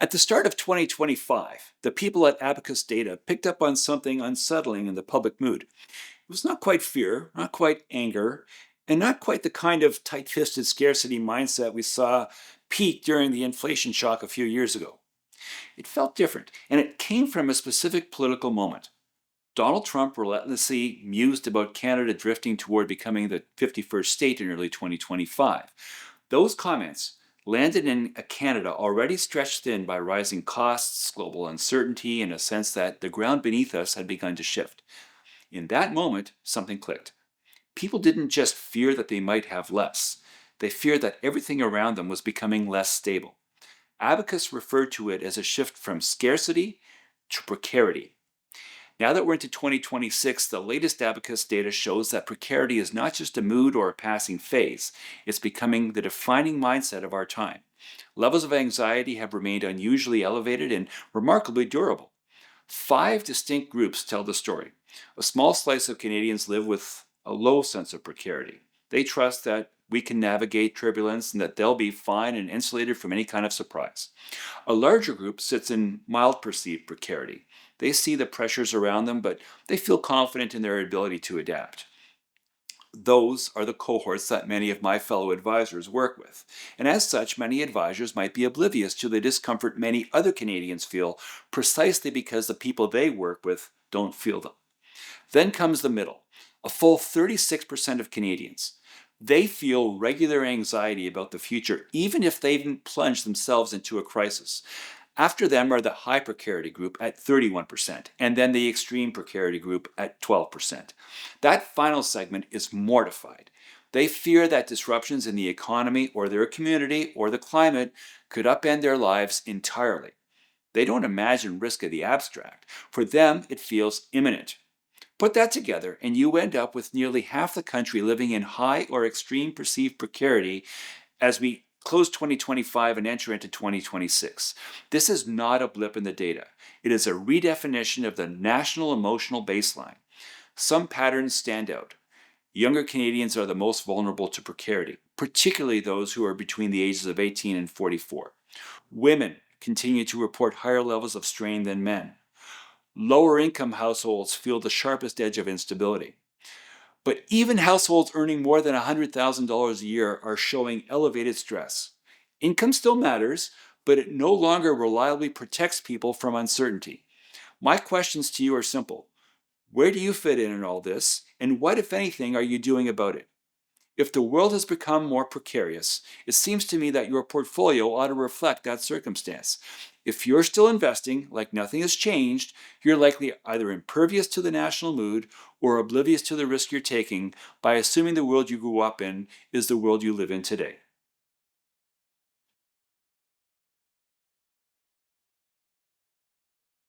At the start of 2025, the people at Abacus Data picked up on something unsettling in the public mood. It was not quite fear, not quite anger, and not quite the kind of tight fisted scarcity mindset we saw peak during the inflation shock a few years ago. It felt different, and it came from a specific political moment. Donald Trump relentlessly mused about Canada drifting toward becoming the 51st state in early 2025. Those comments landed in a Canada already stretched thin by rising costs, global uncertainty, and a sense that the ground beneath us had begun to shift. In that moment, something clicked. People didn't just fear that they might have less, they feared that everything around them was becoming less stable. Abacus referred to it as a shift from scarcity to precarity. Now that we're into 2026, the latest Abacus data shows that precarity is not just a mood or a passing phase, it's becoming the defining mindset of our time. Levels of anxiety have remained unusually elevated and remarkably durable. Five distinct groups tell the story. A small slice of Canadians live with a low sense of precarity. They trust that we can navigate turbulence and that they'll be fine and insulated from any kind of surprise. A larger group sits in mild perceived precarity. They see the pressures around them, but they feel confident in their ability to adapt. Those are the cohorts that many of my fellow advisors work with. And as such, many advisors might be oblivious to the discomfort many other Canadians feel precisely because the people they work with don't feel them. Then comes the middle, a full 36% of Canadians. They feel regular anxiety about the future, even if they haven't plunged themselves into a crisis. After them are the high precarity group at 31%, and then the extreme precarity group at 12%. That final segment is mortified. They fear that disruptions in the economy or their community or the climate could upend their lives entirely. They don't imagine risk of the abstract. For them, it feels imminent. Put that together, and you end up with nearly half the country living in high or extreme perceived precarity as we close 2025 and enter into 2026. This is not a blip in the data. It is a redefinition of the national emotional baseline. Some patterns stand out. Younger Canadians are the most vulnerable to precarity, particularly those who are between the ages of 18 and 44. Women continue to report higher levels of strain than men. Lower income households feel the sharpest edge of instability. But even households earning more than $100,000 a year are showing elevated stress. Income still matters, but it no longer reliably protects people from uncertainty. My questions to you are simple. Where do you fit in all this, and what, if anything, are you doing about it? If the world has become more precarious, it seems to me that your portfolio ought to reflect that circumstance. If you're still investing like nothing has changed, you're likely either impervious to the national mood or oblivious to the risk you're taking by assuming the world you grew up in is the world you live in today.